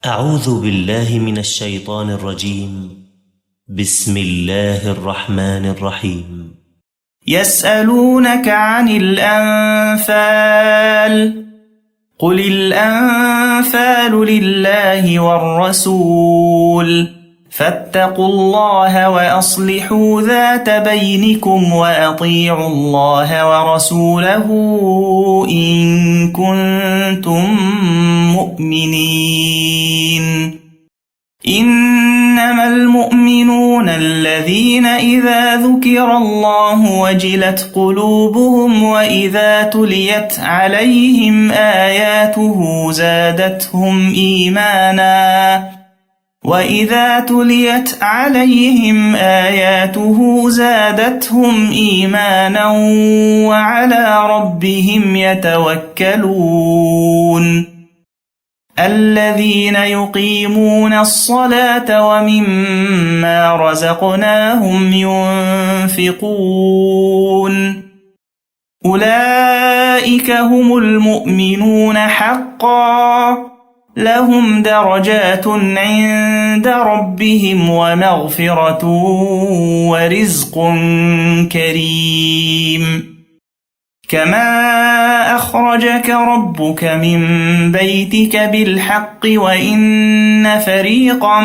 أعوذ بالله من الشيطان الرجيم. بسم الله الرحمن الرحيم. يسألونك عن الأنفال قل الأنفال لله والرسول فاتقوا الله وأصلحوا ذات بينكم وأطيعوا الله ورسوله إن كنتم مؤمنين. إنما المؤمنون الذين إذا ذكر الله وجلت قلوبهم وإذا تليت عليهم آياته زادتهم إيمانا وعلى ربهم يتوكلون. الذين يقيمون الصلاة ومما رزقناهم ينفقون أولئك هم المؤمنون حقا لهم درجات عند ربهم ومغفرة ورزق كريم. كما أخرجك ربك من بيتك بالحق وإن فريقا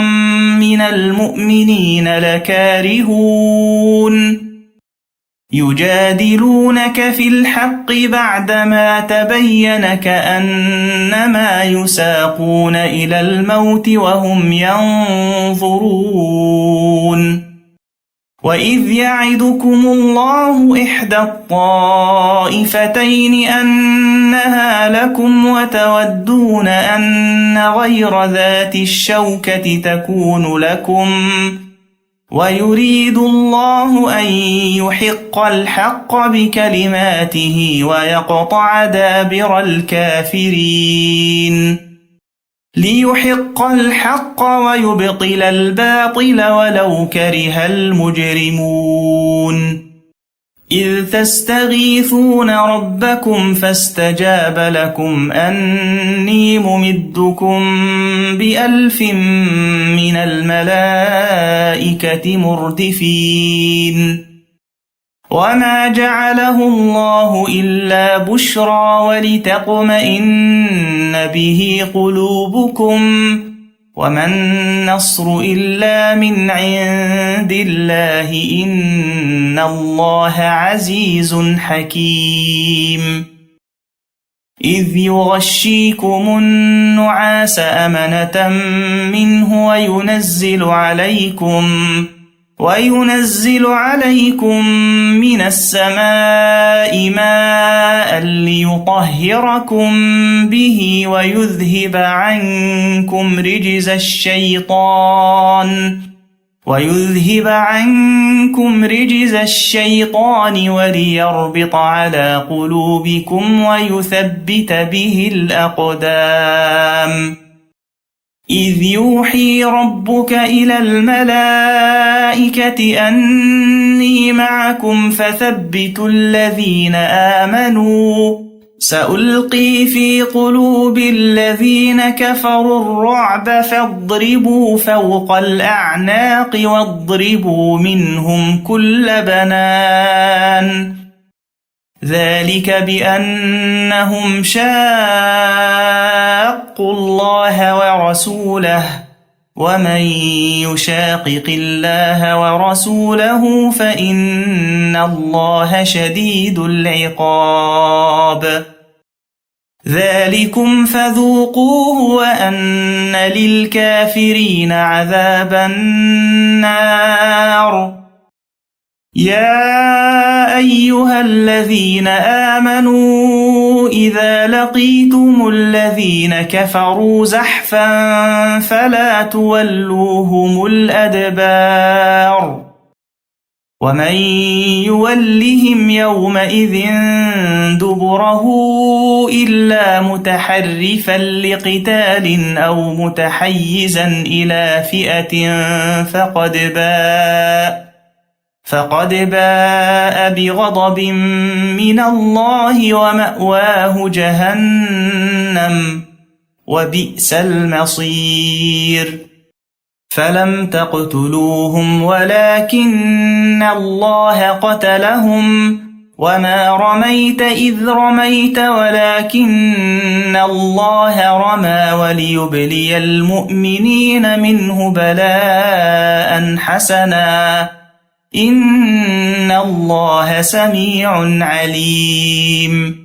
من المؤمنين لكارهون يجادلونك في الحق بعدما تبين كأنما يساقون إلى الموت وهم ينظرون. وإذ يعدكم الله إحدى الطائفتين أنها لكم وتودون أن غير ذات الشوكة تكون لكم ويريد الله أن يحق الحق بكلماته ويقطع دابر الكافرين ليحق الحق ويبطل الباطل ولو كره المجرمون. إذ تستغيثون ربكم فاستجاب لكم أني ممدكم ب1000 من الملائكة مردفين. وما جعله الله إلا بشرى ولتطمئن به قلوبكم وما النصر إلا من عند الله إن الله عزيز حكيم. إذ يغشيكم النعاس أمنة منه وينزل عليكم من السماء ماء ليطهركم به ويذهب عنكم رجز الشيطان وليربط على قلوبكم ويثبت به الأقدام. إذ يوحي ربك إلى الملائكة أني معكم فثبتوا الذين آمنوا سألقي في قلوب الذين كفروا الرعب فاضربوا فوق الأعناق واضربوا منهم كل بنان. ذلك بأنهم شاقوا الله ورسوله ومن يشاقق الله ورسوله فإن الله شديد العقاب. ذلكم فذوقوه وأن للكافرين عذاب النار. يا أيها الذين آمنوا إذا لقيتم الذين كفروا زحفا فلا تولوهم الأدبار. ومن يولهم يومئذ دبره إلا متحرفا لقتال أو متحيزا إلى فئة فقد باء بغضب من الله ومأواه جهنم وبئس المصير فلم تقتلوهم ولكن الله قتلهم وما رميت إذ رميت ولكن الله رمى وليبلي المؤمنين منه بلاء حسنا إن الله سميع عليم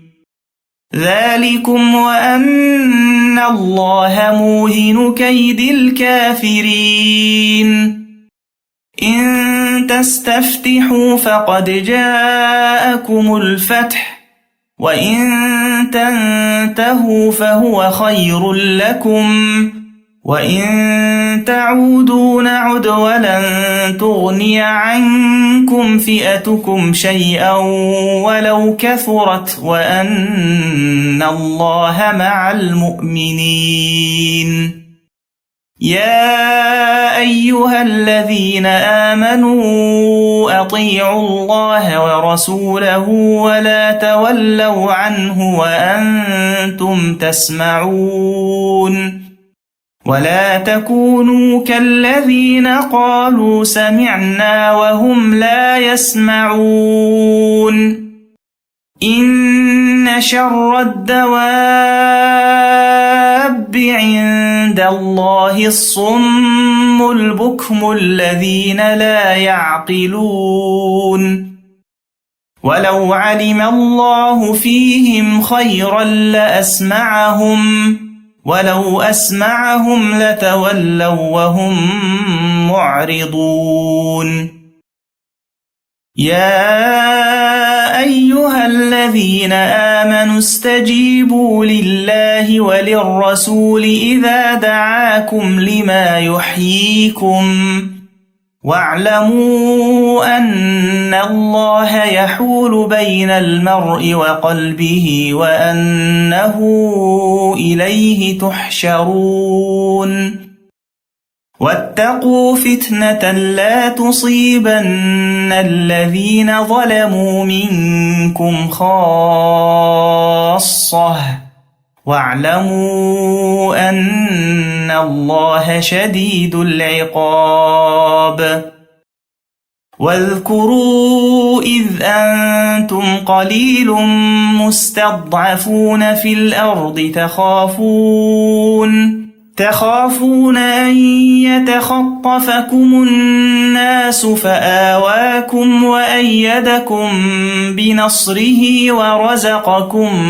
ذلكم وأن الله موهن كيد الكافرين إن تستفتحوا فقد جاءكم الفتح وإن تنتهوا فهو خير لكم وإن تعودوا نعد ولن تغني عنكم فئتكم شيئا ولو كثرت وأن الله مع المؤمنين يا أيها الذين آمنوا أطيعوا الله ورسوله ولا تولوا عنه وأنتم تسمعون ولا تكونوا كالذين قالوا سمعنا وهم لا يسمعون إن شر الدواب عند الله الصم البكم الذين لا يعقلون ولو علم الله فيهم خيرا لأسمعهم ولو أسمعهم لتولوا وهم معرضون يا أيها الذين آمنوا استجيبوا لله وللرسول إذا دعاكم لما يحييكم واعلموا أن الله يحول بين المرء وقلبه وأنه إليه تحشرون واتقوا فتنة لا تصيبن الذين ظلموا منكم خاصة واعلموا أن الله شديد العقاب واذكروا إذ أنتم قليل مستضعفون في الأرض تخافون أن يتخطفكم الناس فآواكم وأيدكم بنصره ورزقكم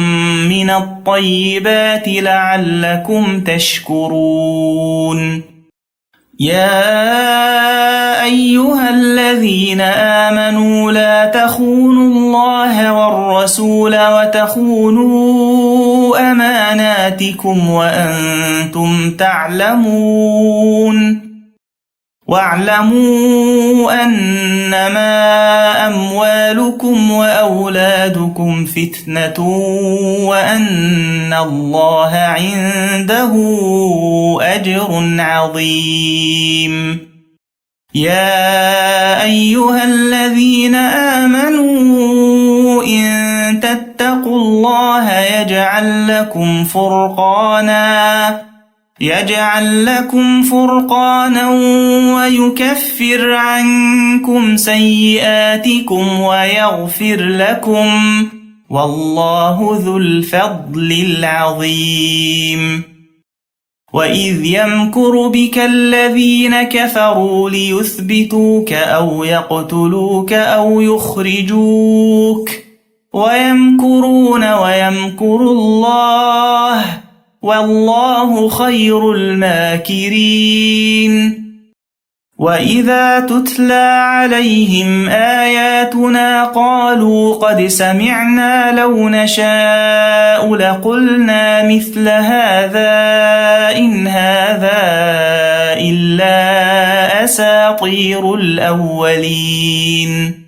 من الطيبات لعلكم تشكرون يا أيها الذين آمنوا لا تخونوا الله والرسول وتخونوا أماناتكم وأنتم تعلمون واعلموا أنما أموالكم وأولادكم فتنة وأن الله عنده أجر عظيم يا أيها الذين آمنوا إن تتقوا الله يجعل لكم فرقانا ويكفر عنكم سيئاتكم ويغفر لكم والله ذو الفضل العظيم وإذ يمكر بك الذين كفروا ليثبتوك أو يقتلوك أو يخرجوك ويمكرون ويمكر الله والله خير الماكرين وإذا تتلى عليهم آياتنا قالوا قد سمعنا لو نشاء لقلنا مثل هذا إن هذا إلا أساطير الأولين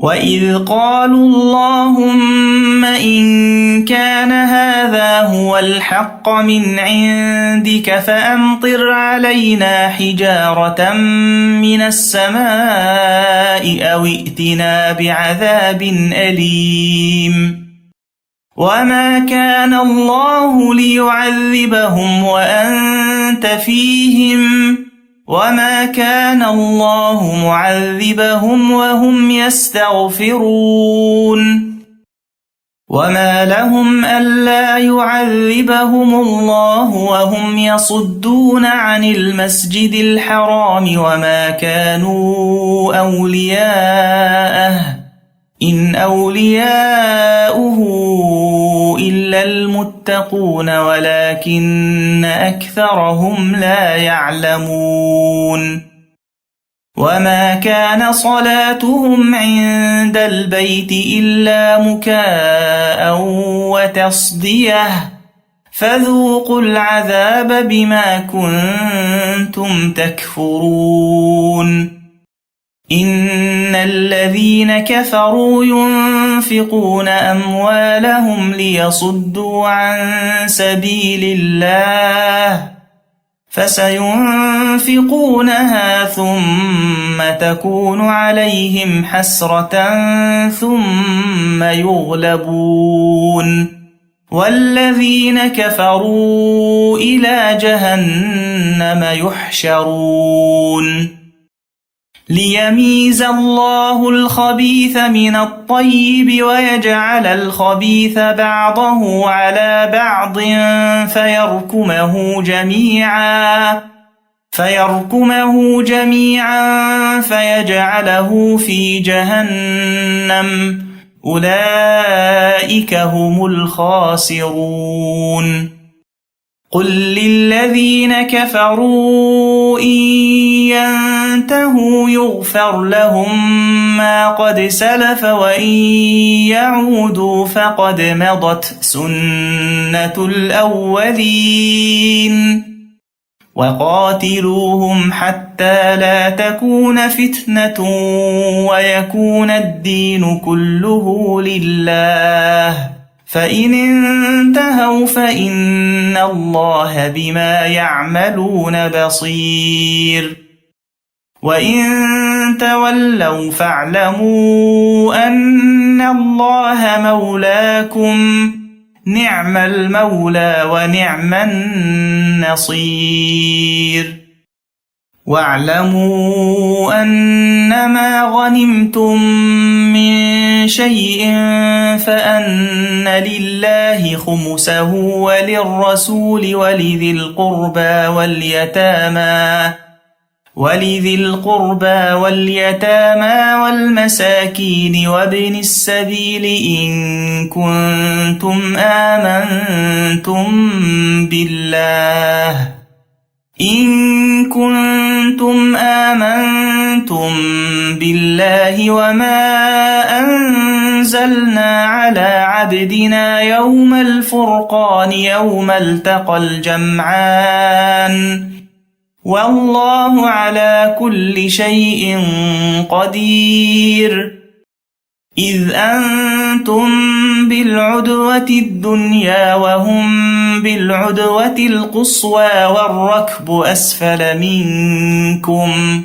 وإذ قالوا اللهم إن كان هذا هو الحق من عندك فأمطر علينا حجارة من السماء أو ائتنا بعذاب أليم وما كان الله ليعذبهم وأنت فيهم وما كان الله معذبهم وهم يستغفرون وما لهم ألا يعذبهم الله وهم يصدون عن المسجد الحرام وما كانوا أولياءه إن أولياؤه إلا المتقون ولكن أكثرهم لا يعلمون وما كان صلاتهم عند البيت إلا مكاء وتصدية فذوقوا العذاب بما كنتم تكفرون إن الذين كفروا ينفقون أموالهم ليصدوا عن سبيل الله فسينفقونها ثم تكون عليهم حسرة ثم يغلبون والذين كفروا إلى جهنم يحشرون ليميز الله الخبيث من الطيب ويجعل الخبيث بعضه على بعض فيركمه جميعا فيجعله في جهنم أولئك هم الخاسرون قل للذين كفروا إن ينتهوا يغفر لهم ما قد سلف وإن يعودوا فقد مضت سنة الأولين وقاتلوهم حتى لا تكون فتنة ويكون الدين كله لله فإن انتهوا فإن الله بما يعملون بصير وإن تولوا فاعلموا أن الله مولاكم نعم المولى ونعم النصير واعلموا أنما غنمتم من شيء فأن لله خمسه وللرسول ولذي القربى واليتامى والمساكين وابن السبيل إن كنتم آمنتم بالله وما أنزلنا على عبدنا يوم الفرقان يوم التقى الجمعان والله على كل شيء قدير إذ أنتم بالعدوة الدنيا وهم بالعدوة القصوى والركب أسفل منكم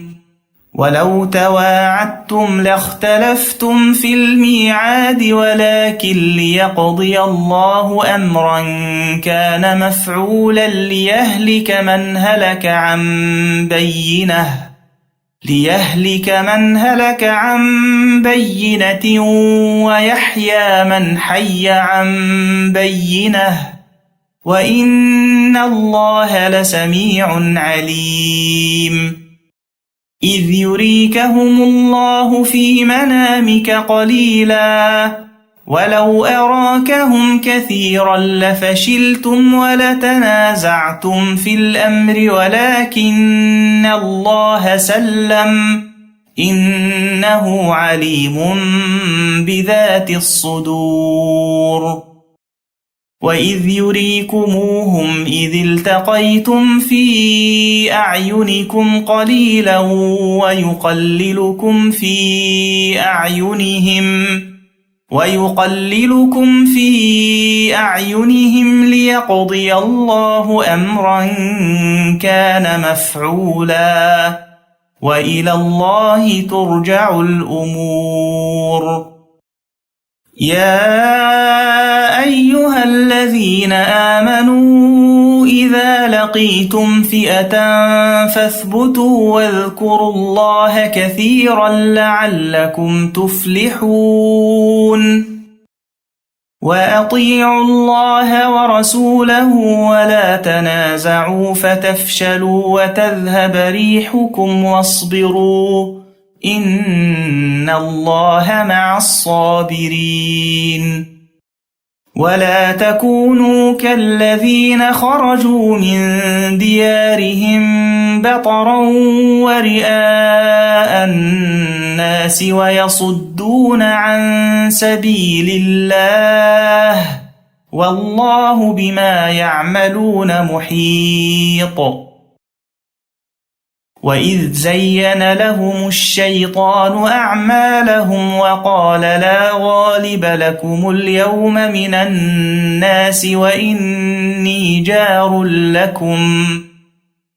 ولو تواعدتم لاختلفتم في الميعاد ولكن ليقضي الله أمرا كان مفعولا ليهلك من هلك عن بينة ويحيى من حي عن بينة وإن الله لسميع عليم إذ يريكهم الله في منامك قليلا ولو أراكهم كثيرا لفشلتم ولتنازعتم في الأمر ولكن الله سلم إنه عليم بذات الصدور وإذ يريكموهم إذ التقيتم في أعينكم قليلا ويقللكم في أعينهم ليقضي الله أمرا كان مفعولا وإلى الله ترجع الأمور يا أيها الذين آمنوا إذا لقيتم فئة فاثبتوا واذكروا الله كثيرا لعلكم تفلحون وأطيعوا الله ورسوله ولا تنازعوا فتفشلوا وتذهب ريحكم واصبروا إن الله مع الصابرين ولا تكونوا كالذين خرجوا من ديارهم بطرا ورئاء الناس ويصدون عن سبيل الله والله بما يعملون محيط وإذ زين لهم الشيطان أعمالهم وقال لا غالب لكم اليوم من الناس وإني جار لكم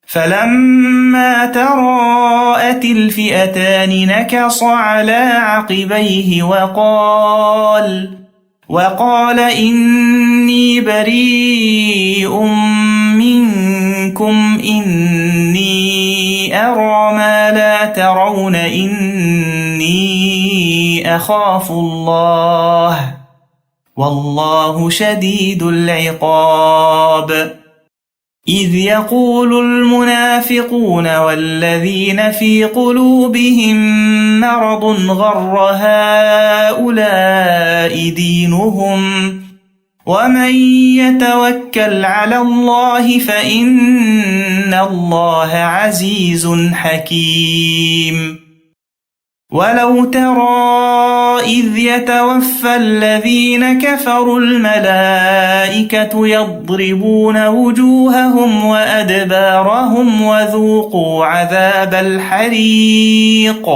فلما تراءت الفئتان نكص على عقبيه وقال إني بريء منكم إني أرى ما لا ترون إني أخاف الله والله شديد العقاب إذ يقول المنافقون والذين في قلوبهم مرض غر هؤلاء دينهم ومن يتوكل على الله فإن الله عزيز حكيم ولو ترى إذ يتوفى الذين كفروا الملائكة يضربون وجوههم وأدبارهم وذوقوا عذاب الحريق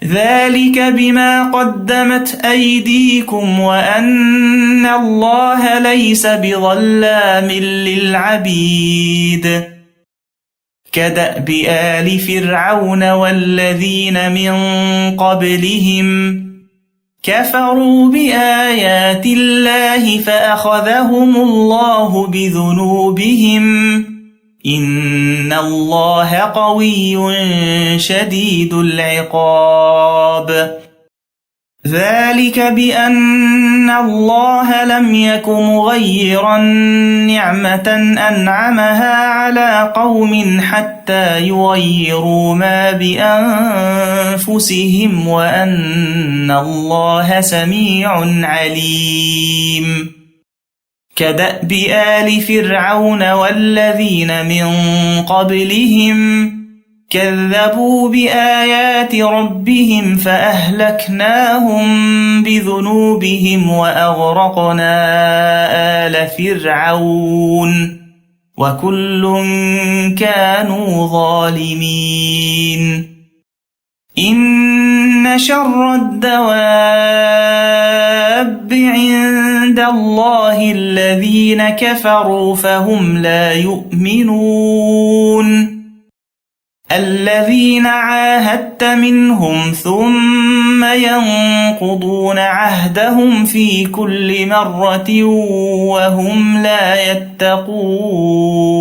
ذلك بما قدمت أيديكم وأن الله ليس بظلام للعبيد كدأب آل فرعون والذين من قبلهم كفروا بآيات الله فأخذهم الله بذنوبهم إن الله قوي شديد العقاب ذلك بأن الله لم يك مغيرا نعمة أنعمها على قوم حتى يغيروا ما بأنفسهم وأن الله سميع عليم كدأب آل فرعون والذين من قبلهم كذبوا بآيات ربهم فأهلكناهم بذنوبهم وأغرقنا آل فرعون وكل كانوا ظالمين إن شر الدواب عند الله الذين كفروا فهم لا يؤمنون الذين عاهدت منهم ثم ينقضون عهدهم في كل مرة وهم لا يتقون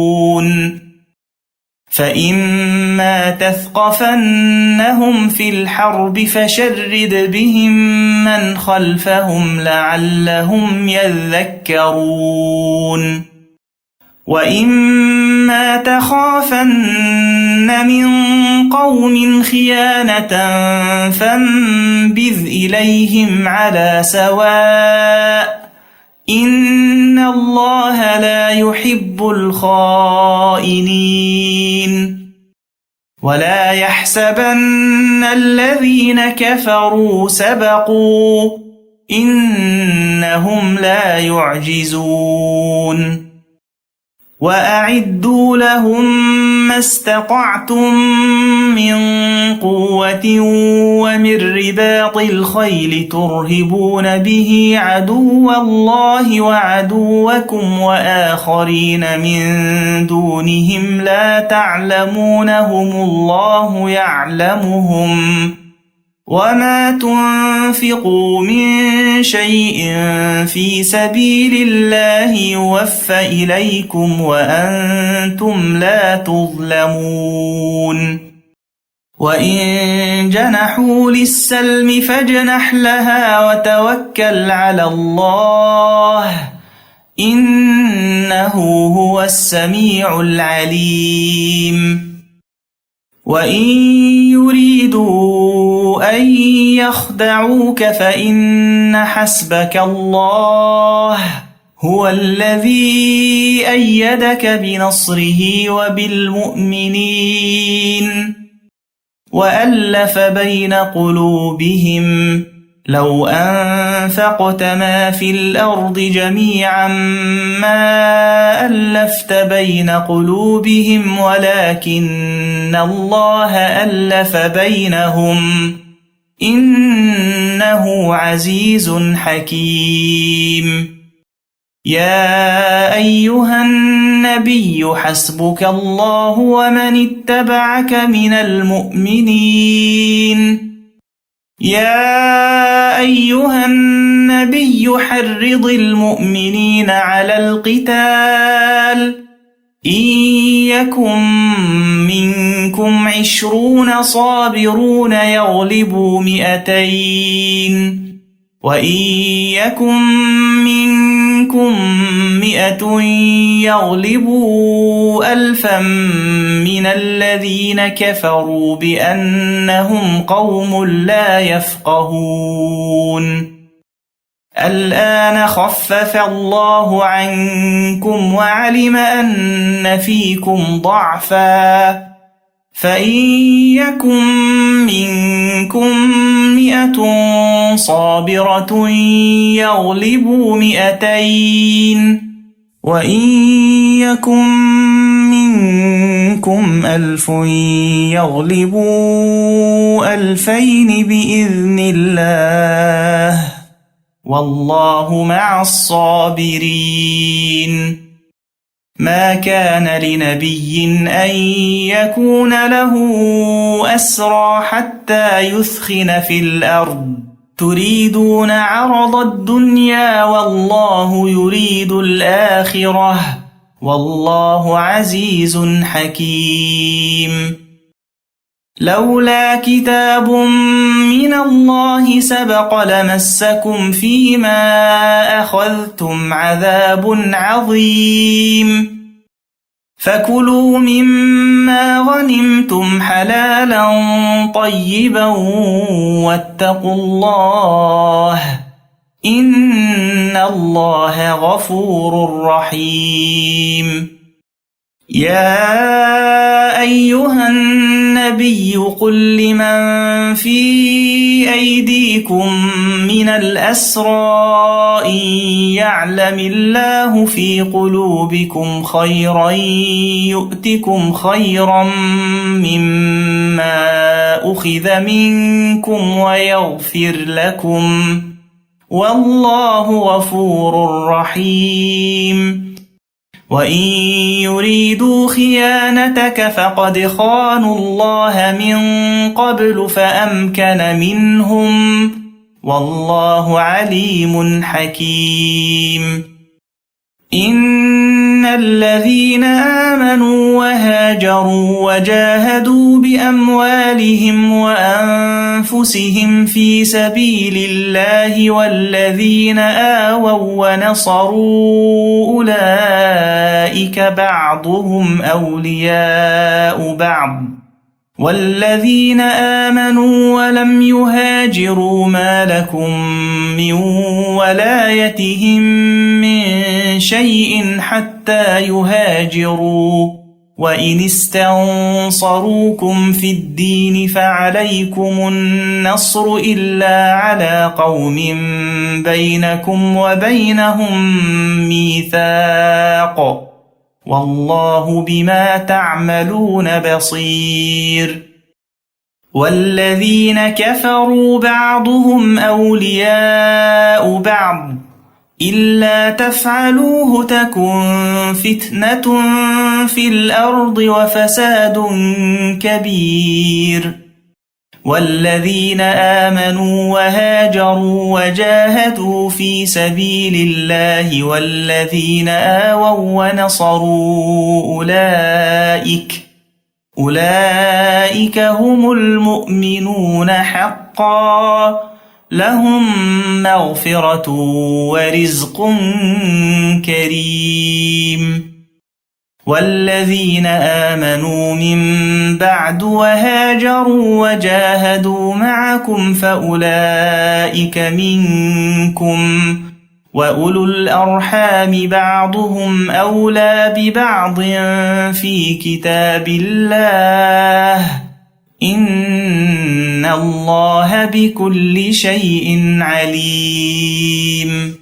فإما تثقفنهم في الحرب فشرد بهم من خلفهم لعلهم يذكرون وإما تخافن من قوم خيانة فانبذ إليهم على سواء إن الله لا يحب الخائنين ولا يحسبن الذين كفروا سبقوا إنهم لا يعجزون وأعدوا لهم ما استطعتم من قوة ومن رباط الخيل ترهبون به عدو الله وعدوكم وآخرين من دونهم لا تعلمونهم الله يعلمهم وما تنفقوا من شيء في سبيل الله يوفى إليكم وأنتم لا تظلمون وإن جنحوا للسلم فاجنح لها وتوكل على الله إنه هو السميع العليم وإن يريدوا أن يخدعوك فإن حسبك الله هو الذي أيدك بنصره وبالمؤمنين وألف بين قلوبهم لو أنفقت ما في الأرض جميعا ما ألفت بين قلوبهم ولكن الله ألف بينهم إنه عزيز حكيم يا أيها النبي حسبك الله ومن اتبعك من المؤمنين يا أيها النبي حرض المؤمنين على القتال إن يكن منكم 20 صابرون يغلبوا 200 وإن يكن منكم 100 يغلبوا 1000 من الذين كفروا بأنهم قوم لا يفقهون الآن خفف الله عنكم وعلم أن فيكم ضعفا فإن يكن منكم 100 صابرة يغلبوا 200 وإن يكن منكم 1000 يغلبوا 2000 بإذن الله والله مع الصابرين ما كان لنبي أن يكون له أسرى حتى يثخن في الأرض تريدون عرض الدنيا والله يريد الآخرة والله عزيز حكيم لولا كتاب من الله سبق لمسكم فيما أخذتم عذاب عظيم فكلوا مما غنمتم حلالا طيبا واتقوا الله إن الله غفور رحيم يا أيها النبي قل لمن في أيديكم من الأسرى إن يعلم الله في قلوبكم خيرا يؤتكم خيرا مما أخذ منكم ويغفر لكم والله غفور رحيم وإن يريدوا خيانتك فقد خانوا الله من قبل فأمكن منهم والله عليم حكيم إن الذين آمنوا وهاجروا وجاهدوا بأموالهم وأنفسهم في سبيل الله والذين آووا ونصروا أولئك بعضهم أولياء بعض والذين آمنوا ولم يهاجروا ما لكم من ولايتهم من شيء حتى يهاجروا وإن استنصروكم في الدين فعليكم النصر إلا على قوم بينكم وبينهم ميثاق والله بما تعملون بصير والذين كفروا بعضهم أولياء بعض إلا تفعلوه تكن فتنة في الأرض وفساد كبير والذين آمنوا وهاجروا وجاهدوا في سبيل الله والذين آووا ونصروا أولئك هم المؤمنون حقا لهم مغفرة ورزق كريم والذين آمنوا من بعد وهاجروا وجاهدوا معكم فأولئك منكم وأولو الأرحام بعضهم أولى ببعض في كتاب الله إن الله بكل شيء عليم